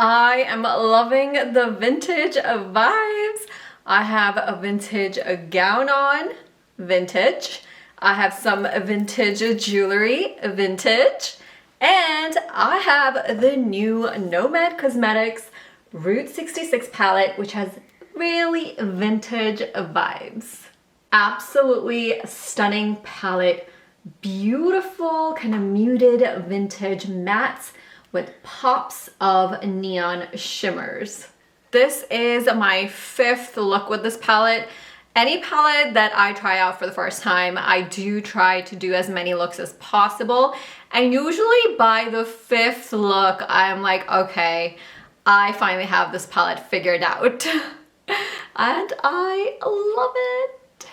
I am loving the vintage vibes. I have a vintage gown on, vintage. I have some vintage jewelry, vintage. And I have the new Nomad Cosmetics Route 66 palette, which has really vintage vibes. Absolutely stunning palette. Beautiful, kind of muted vintage mattes with pops of neon shimmers. This is my 5th look with this palette. Any palette that I try out for the first time, I do try to do as many looks as possible. And usually by the 5th look, I'm like, okay, I finally have this palette figured out. And I love it.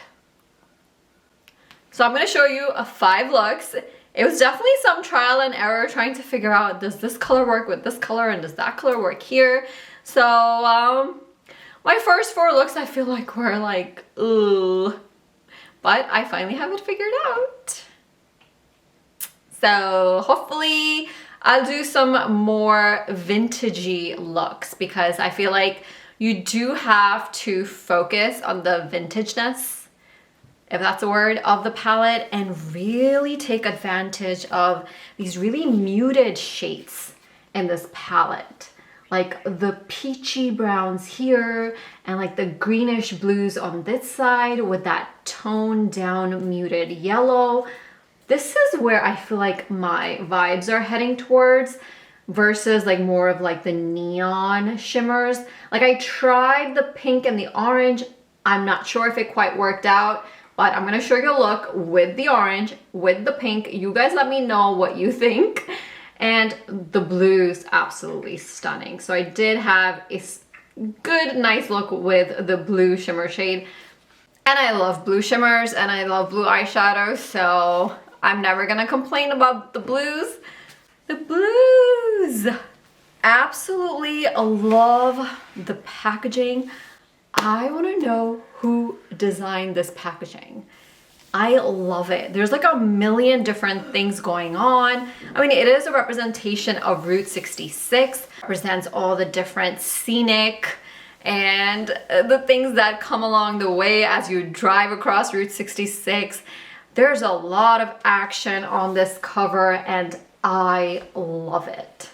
So I'm gonna show you 5 looks. It was definitely some trial and error trying to figure out, does this color work with this color and does that color work here? So my first 4 looks I feel like were like, ugh. But I finally have it figured out. So hopefully I'll do some more vintagey looks because I feel like you do have to focus on the vintageness, if that's a word, of the palette and really take advantage of these really muted shades in this palette. Like the peachy browns here and like the greenish blues on this side with that toned down muted yellow. This is where I feel like my vibes are heading towards versus like more of like the neon shimmers. Like I tried the pink and the orange. I'm not sure if it quite worked out, but I'm gonna show you a look with the orange, with the pink. You guys let me know what you think. And the blue's absolutely stunning. So I did have a good, nice look with the blue shimmer shade. And I love blue shimmers and I love blue eyeshadow, so I'm never gonna complain about the blues. The blues! Absolutely love the packaging. I wanna know who designed this packaging. I love it. There's like a million different things going on. I mean, it is a representation of Route 66. It represents all the different scenic and the things that come along the way as you drive across Route 66. There's a lot of action on this cover and I love it.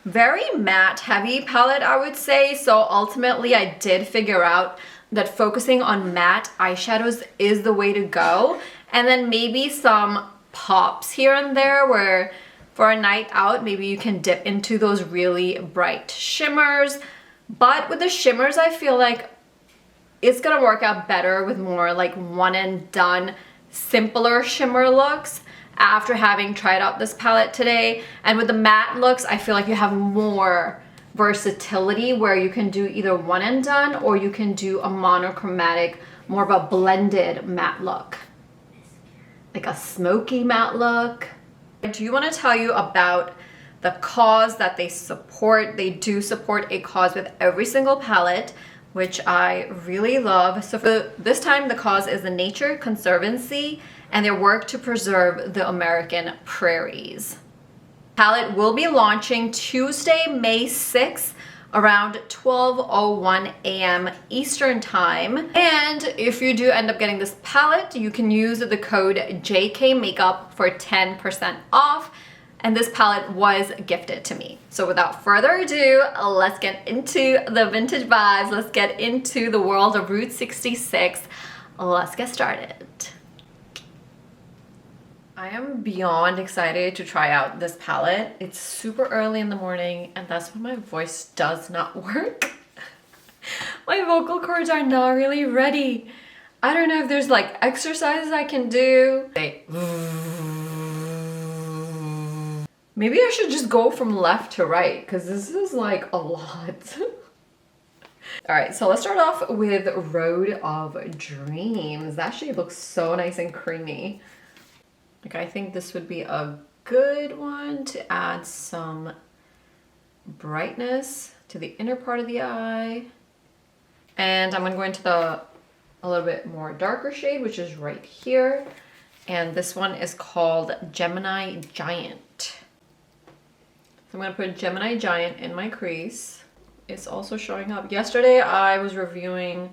Very matte heavy palette, I would say. So ultimately I did figure out that focusing on matte eyeshadows is the way to go. And then maybe some pops here and there where for a night out, maybe you can dip into those really bright shimmers. But with the shimmers, I feel like it's gonna work out better with more like one and done, simpler shimmer looks after having tried out this palette today. And with the matte looks, I feel like you have more versatility where you can do either one and done or you can do a monochromatic, more of a blended matte look. Like a smoky matte look. I do want to tell you about the cause that they support. They do support a cause with every single palette, which I really love. So for this time, the cause is the Nature Conservancy and their work to preserve the American prairies. Palette will be launching Tuesday, May 6th around 12:01 a.m. Eastern time. And if you do end up getting this palette, you can use the code JKMakeup for 10% off. And this palette was gifted to me. So without further ado, let's get into the vintage vibes. Let's get into the world of Route 66. Let's get started. I am beyond excited to try out this palette. It's super early in the morning and that's when my voice does not work. My vocal cords are not really ready. I don't know if there's like exercises I can do. Maybe I should just go from left to right because this is like a lot. All right, so let's start off with Road of Dreams. That shade looks so nice and creamy. Like I think this would be a good one to add some brightness to the inner part of the eye. And I'm gonna go into a little bit more darker shade, which is right here. And this one is called Gemini Giant. So I'm gonna put Gemini Giant in my crease. It's also showing up. Yesterday I was reviewing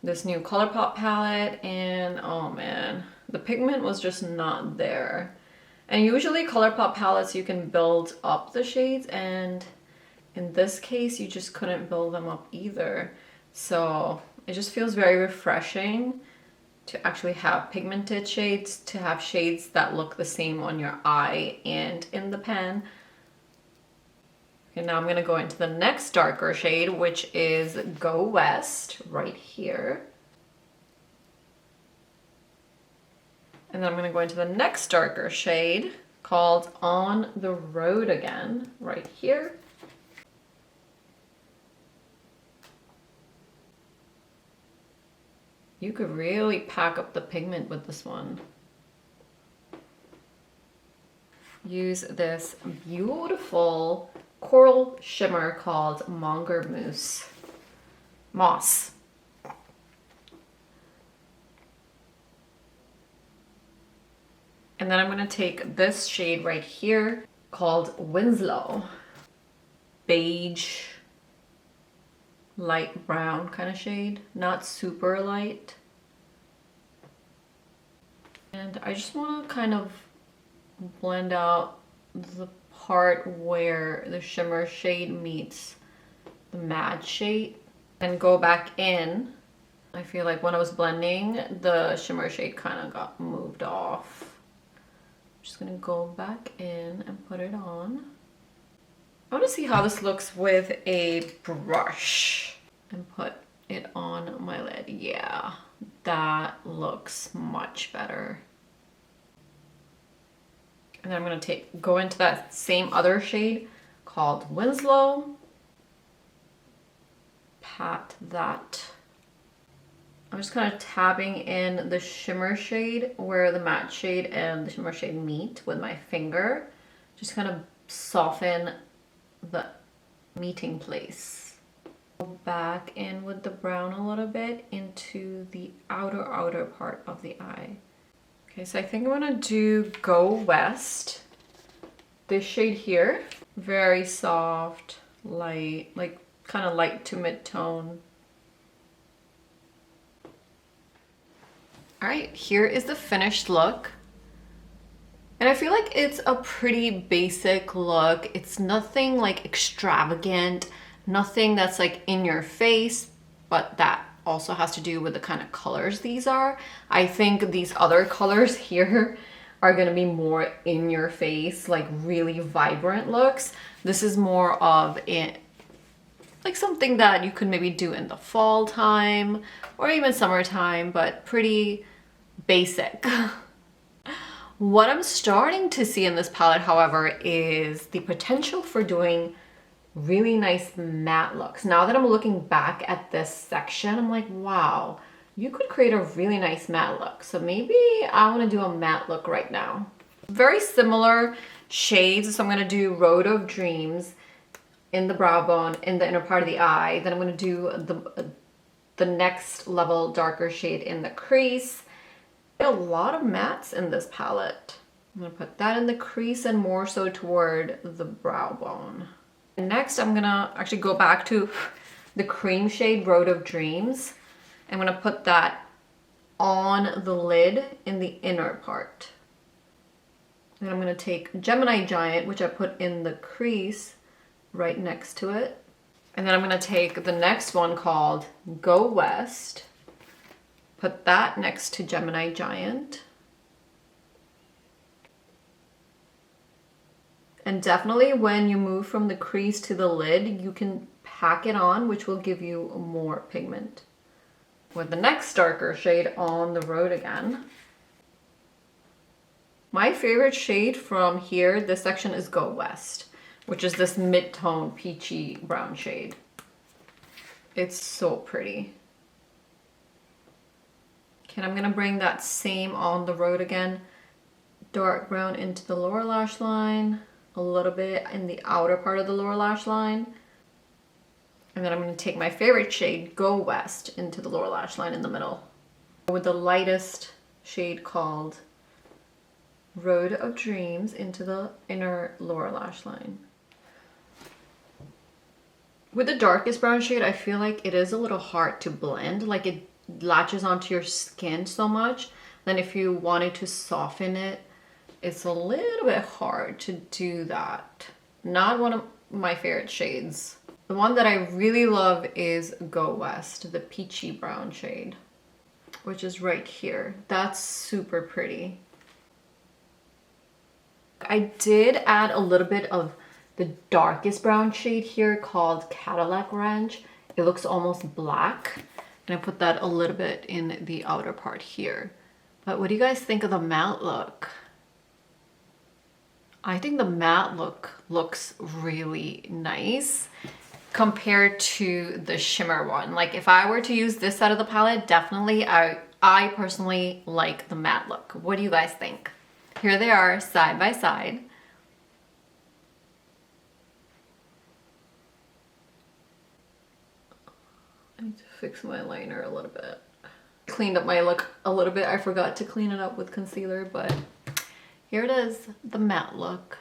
this new ColourPop palette and oh man, the pigment was just not there. And usually ColourPop palettes you can build up the shades, and in this case you just couldn't build them up either. So it just feels very refreshing to actually have pigmented shades, to have shades that look the same on your eye and in the pen. And now I'm gonna go into the next darker shade, which is Go West, right here. And then I'm gonna go into the next darker shade called On the Road Again, right here. You could really pack up the pigment with this one. Use this beautiful coral shimmer called Moss. And then I'm gonna take this shade right here called Winslow. Beige, light brown kind of shade, not super light. And I just wanna kind of blend out the part where the shimmer shade meets the matte shade and go back in. I feel like when I was blending, the shimmer shade kind of got moved off. Just gonna go back in and put it on. I want to see how this looks with a brush and put it on my lid. Yeah, that looks much better. And then I'm gonna go into that same other shade called Winslow. Pat that. I'm just kind of tapping in the shimmer shade where the matte shade and the shimmer shade meet with my finger. Just kind of soften the meeting place. Go back in with the brown a little bit into the outer part of the eye. Okay, so I think I'm gonna do Go West. This shade here, very soft, light, like kind of light to mid-tone. All right, here is the finished look. And I feel like it's a pretty basic look. It's nothing like extravagant, nothing that's like in your face, but that also has to do with the kind of colors these are. I think these other colors here are gonna be more in your face, like really vibrant looks. This is more of it, like something that you could maybe do in the fall time or even summertime, but pretty basic. What I'm starting to see in this palette, however, is the potential for doing really nice matte looks. Now that I'm looking back at this section, I'm like, wow, you could create a really nice matte look. So maybe I want to do a matte look right now. Very similar shades. So I'm going to do Road of Dreams in the brow bone, in the inner part of the eye. Then I'm going to do the next level darker shade in the crease. A lot of mattes in this palette. I'm going to put that in the crease and more so toward the brow bone. And next I'm going to actually go back to the cream shade Road of Dreams. I'm going to put that on the lid in the inner part. And I'm going to take Gemini Giant, which I put in the crease right next to it. And then I'm going to take the next one called Go West. Put that next to Gemini Giant. And definitely when you move from the crease to the lid, you can pack it on, which will give you more pigment. With the next darker shade On the Road Again. My favorite shade from here, this section, is Go West, which is this mid-tone peachy brown shade. It's so pretty. Okay, I'm gonna bring that same On the Road Again dark brown into the lower lash line, a little bit in the outer part of the lower lash line. And then I'm gonna take my favorite shade, Go West, into the lower lash line in the middle. With the lightest shade called Road of Dreams into the inner lower lash line. With the darkest brown shade, I feel like it is a little hard to blend. Like it latches onto your skin so much. Then if you wanted to soften it, it's a little bit hard to do that. Not one of my favorite shades. The one that I really love is Go West, the peachy brown shade, which is right here. That's super pretty. I did add a little bit of the darkest brown shade here called Cadillac Ranch. It looks almost black, and I put that a little bit in the outer part here. But what do you guys think of the matte look? I think the matte look looks really nice compared to the shimmer one. Like if I were to use this side of the palette, definitely I personally like the matte look. What do you guys think? Here they are side by side. I need to fix my liner a little bit. Cleaned up my look a little bit. I forgot to clean it up with concealer, but here it is, the matte look.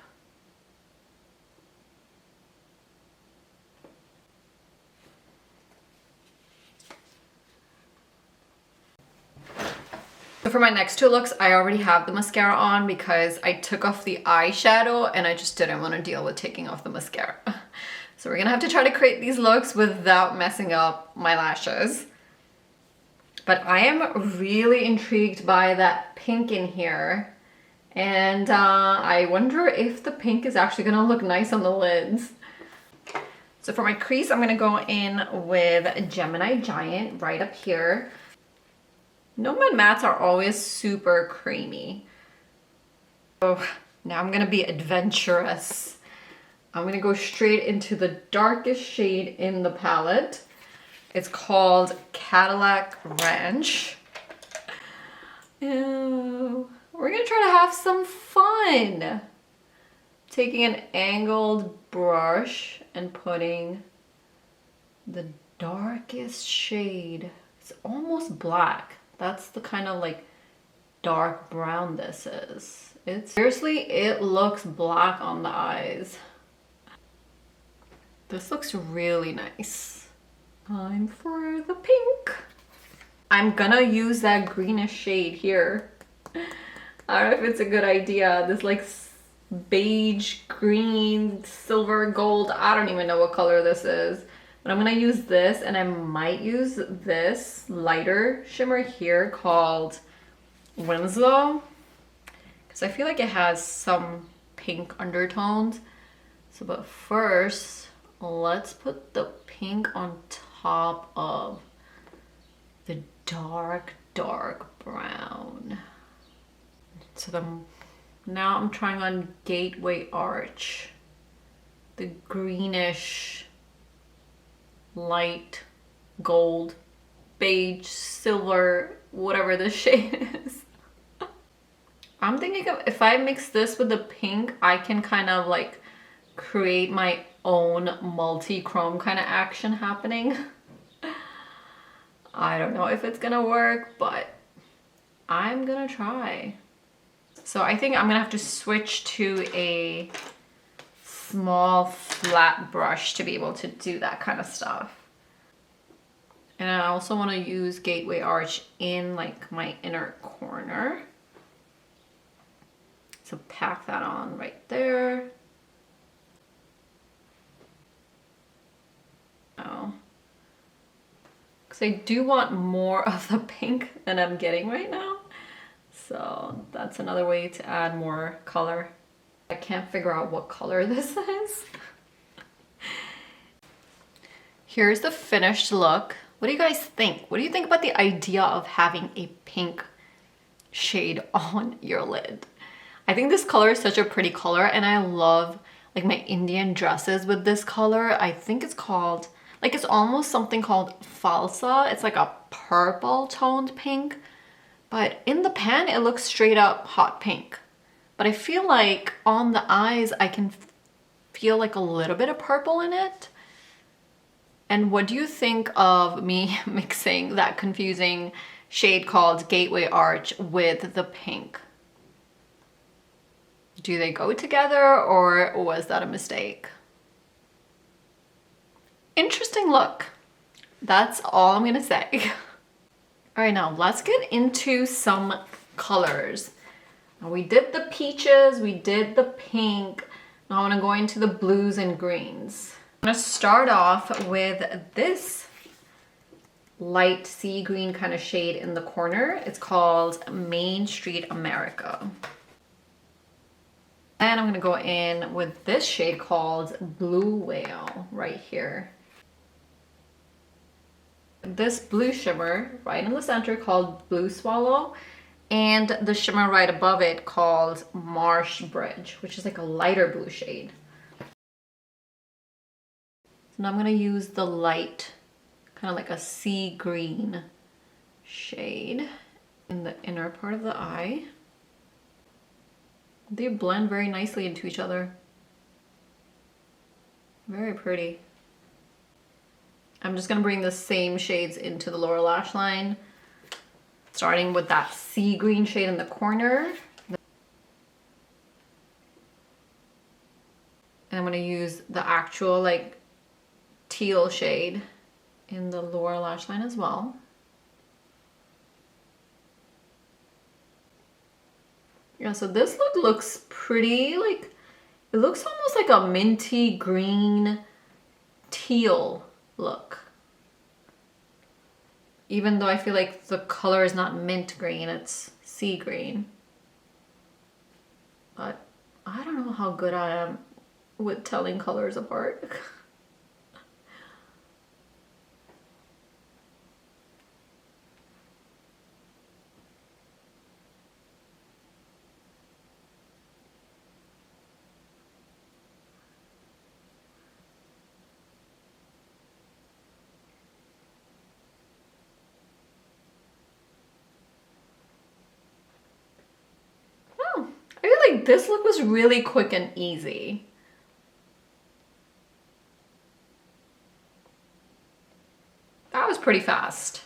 So for my next two looks, I already have the mascara on because I took off the eyeshadow and I just didn't want to deal with taking off the mascara. So we're gonna have to try to create these looks without messing up my lashes. But I am really intrigued by that pink in here. And I wonder if the pink is actually gonna look nice on the lids. So for my crease, I'm gonna go in with Gemini Giant right up here. Nomad mattes are always super creamy. So now I'm gonna be adventurous. I'm gonna go straight into the darkest shade in the palette. It's called Cadillac Ranch. Ew. We're gonna try to have some fun. Taking an angled brush and putting the darkest shade. It's almost black. That's the kind of like dark brown this is. It looks black on the eyes. This looks really nice. Time for the pink. I'm gonna use that greenish shade here. I don't know if it's a good idea. This like beige, green, silver, gold. I don't even know what color this is. But I'm gonna use this, and I might use this lighter shimmer here called Winslow, because I feel like it has some pink undertones. So, but first, let's put the pink on top of the dark, dark brown. So now I'm trying on Gateway Arch, the greenish, light gold, beige, silver, whatever this shade is. I'm thinking of, if I mix this with the pink, I can kind of like create my own multi-chrome kind of action happening. I don't know if it's gonna work, but I'm gonna try. So I think I'm gonna have to switch to a small flat brush to be able to do that kind of stuff. And I also want to use Gateway Arch in like my inner corner. So pack that on right there. Oh, because I do want more of the pink than I'm getting right now. So that's another way to add more color. I can't figure out what color this is. Here's the finished look. What do you guys think? What do you think about the idea of having a pink shade on your lid? I think this color is such a pretty color, and I love like my Indian dresses with this color. I think it's called, like it's almost something called falsa. It's like a purple toned pink, but in the pan it looks straight up hot pink. But I feel like on the eyes I can feel like a little bit of purple in it. And what do you think of me mixing that confusing shade called Gateway Arch with the pink? Do they go together, or was that a mistake? Interesting look. That's all I'm gonna say. All right, now let's get into some colors. Now we did the peaches, we did the pink. Now I wanna go into the blues and greens. I'm gonna start off with this light sea green kind of shade in the corner. It's called Main Street America. And I'm gonna go in with this shade called Blue Whale right here. This blue shimmer right in the center called Blue Swallow, and the shimmer right above it called Marsh Bridge, which is like a lighter blue shade. So now I'm gonna use the light, kind of like a sea green shade in the inner part of the eye. They blend very nicely into each other. Very pretty. I'm just gonna bring the same shades into the lower lash line, starting with that sea green shade in the corner. And I'm gonna use the actual like teal shade in the lower lash line as well. Yeah, so this look looks pretty, like, it looks almost like a minty green teal look. Even though I feel like the color is not mint green, it's sea green. But I don't know how good I am with telling colors apart. I feel like this look was really quick and easy. That was pretty fast.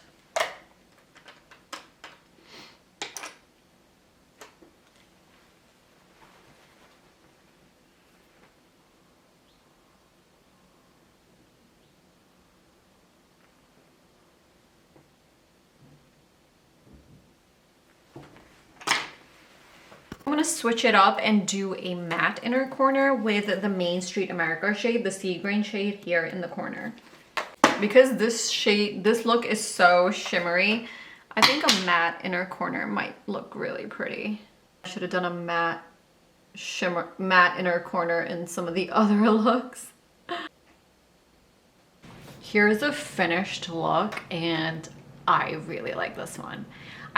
I'm gonna switch it up and do a matte inner corner with the Main Street America shade, the sea green shade here in the corner. Because this look is so shimmery, I think a matte inner corner might look really pretty. I should have done a matte inner corner in some of the other looks. Here's a finished look, and I really like this one.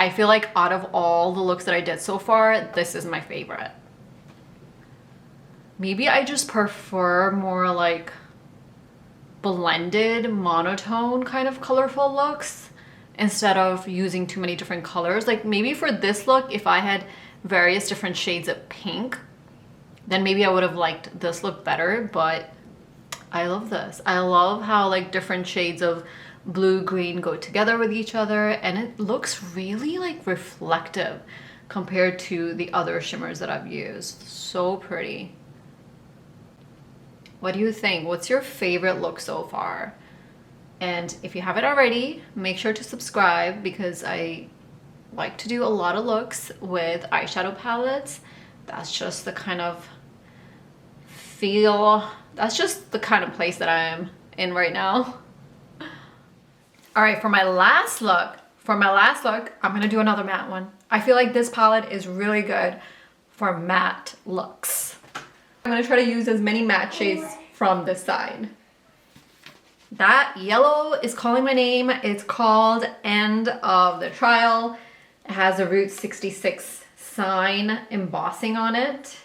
I feel like out of all the looks that I did so far, this is my favorite. Maybe I just prefer more like blended, monotone kind of colorful looks instead of using too many different colors. Like maybe for this look, if I had various different shades of pink, then maybe I would have liked this look better, but I love this. I love how like different shades of blue, green go together with each other, and it looks really like reflective compared to the other shimmers that I've used. So pretty. What do you think? What's your favorite look so far? And if you haven't already, make sure to subscribe because I like to do a lot of looks with eyeshadow palettes. That's just the kind of that's just the kind of place that I am in right now. All right, for my last look, I'm gonna do another matte one. I feel like this palette is really good for matte looks. I'm gonna try to use as many matte shades from this side. That yellow is calling my name. It's called End of the Trial. It has a Route 66 sign embossing on it.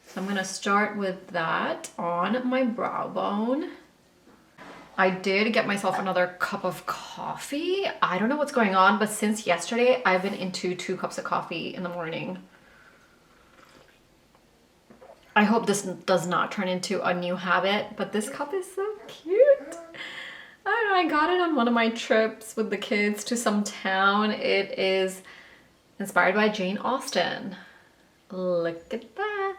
So I'm gonna start with that on my brow bone. I did get myself another cup of coffee. I don't know what's going on, but since yesterday, I've been into 2 cups of coffee in the morning. I hope this does not turn into a new habit, but this cup is so cute. I don't know, I got it on one of my trips with the kids to some town. It is inspired by Jane Austen. Look at that.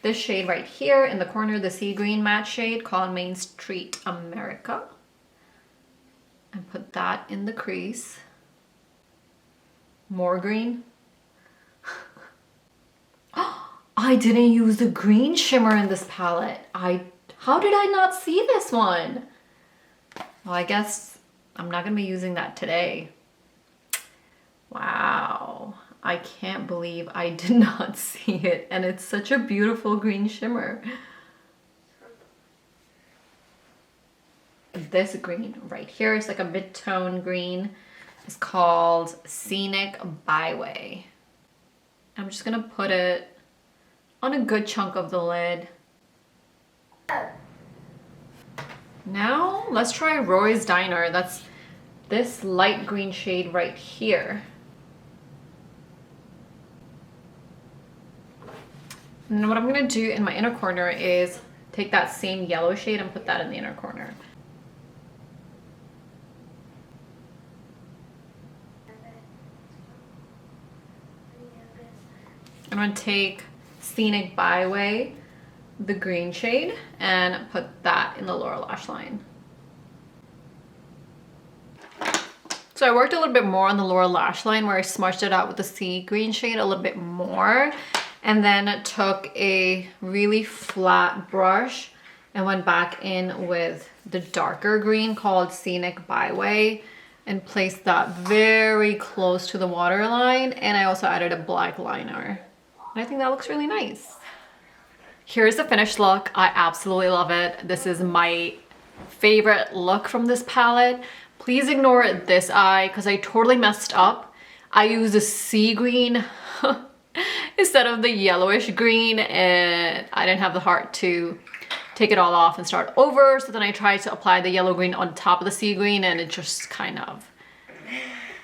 this shade right here in the corner, the sea green matte shade called Main Street America. And put that in the crease. More green. I didn't use the green shimmer in this palette. How did I not see this one? Well, I guess I'm not gonna be using that today. Wow, I can't believe I did not see it, and it's such a beautiful green shimmer. This green right here is like a mid-tone green. It's called Scenic Byway. I'm just gonna put it on a good chunk of the lid. Now let's try Roy's Diner. That's this light green shade right here. And what I'm gonna do in my inner corner is take that same yellow shade and put that in the inner corner. I'm gonna take Scenic Byway, the green shade, and put that in the lower lash line. So I worked a little bit more on the lower lash line where I smudged it out with the sea green shade a little bit more, and then took a really flat brush and went back in with the darker green called Scenic Byway and placed that very close to the waterline, and I also added a black liner. And I think that looks really nice. Here's the finished look. I absolutely love it. This is my favorite look from this palette. Please ignore this eye because I totally messed up. I used a sea green instead of the yellowish green, and I didn't have the heart to take it all off and start over. So then I tried to apply the yellow green on top of the sea green, and it just kind of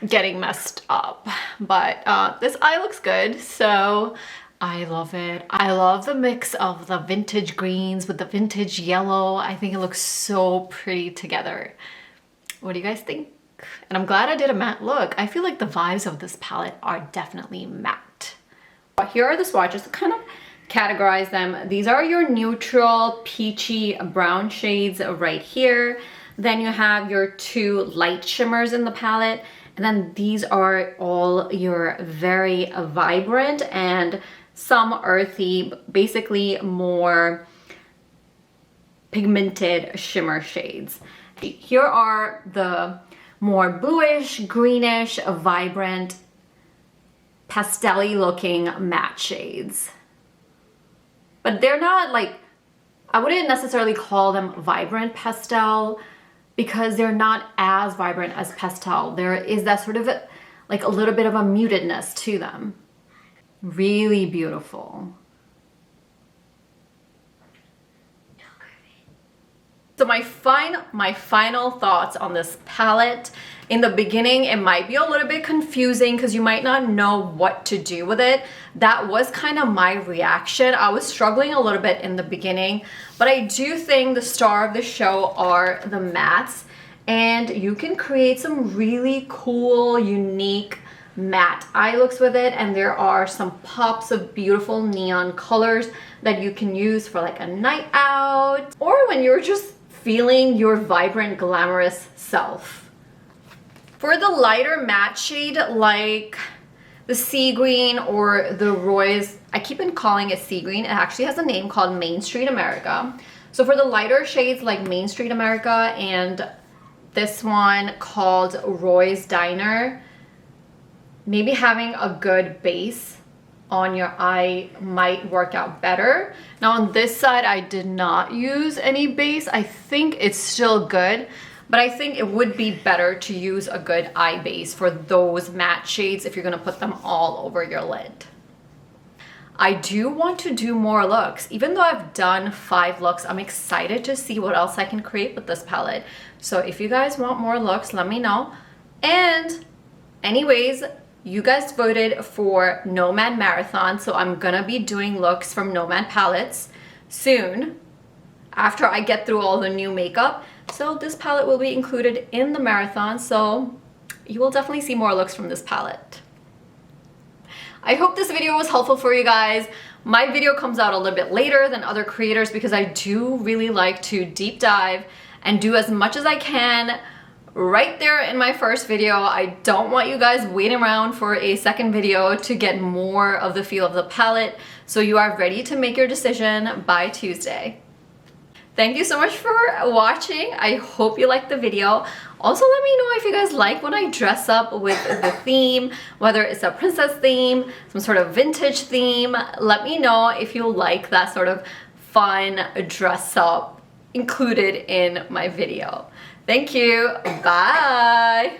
getting messed up. But this eye looks good, so I love it. I love the mix of the vintage greens with the vintage yellow. I think it looks so pretty together. What do you guys think? And I'm glad I did a matte look. I feel like the vibes of this palette are definitely matte. Here are the swatches to kind of categorize them. These are your neutral peachy brown shades right here. Then you have your two light shimmers in the palette. And then these are all your very vibrant and some earthy, basically more pigmented shimmer shades. Here are the more bluish, greenish, vibrant, pastel-y looking matte shades. But they're not like, I wouldn't necessarily call them vibrant pastel because they're not as vibrant as pastel. There is that sort of like a little bit of a mutedness to them. Really beautiful. So my final thoughts on this palette. In the beginning, it might be a little bit confusing because you might not know what to do with it. That was kind of my reaction. I was struggling a little bit in the beginning, but I do think the star of the show are the mattes, and you can create some really cool, unique matte eye looks with it. And there are some pops of beautiful neon colors that you can use for like a night out or when you're just feeling your vibrant, glamorous self. For the lighter matte shade like the sea green or the Roy's, I keep on calling it sea green. It actually has a name called Main Street America. So for the lighter shades like Main Street America and this one called Roy's Diner, maybe having a good base on your eye might work out better. Now on this side, I did not use any base. I think it's still good, but I think it would be better to use a good eye base for those matte shades if you're gonna put them all over your lid. I do want to do more looks. Even though I've done 5 looks, I'm excited to see what else I can create with this palette. So if you guys want more looks, let me know. And anyways, you guys voted for Nomad Marathon, so I'm gonna be doing looks from Nomad palettes soon after I get through all the new makeup. So this palette will be included in the marathon, so you will definitely see more looks from this palette. I hope this video was helpful for you guys. My video comes out a little bit later than other creators because I do really like to deep dive and do as much as I can right there in my first video. I don't want you guys waiting around for a second video to get more of the feel of the palette, so you are ready to make your decision by Tuesday. Thank you so much for watching. I hope you liked the video. Also, let me know if you guys like when I dress up with the theme, whether it's a princess theme, some sort of vintage theme. Let me know if you like that sort of fun dress up included in my video. Thank you. Bye.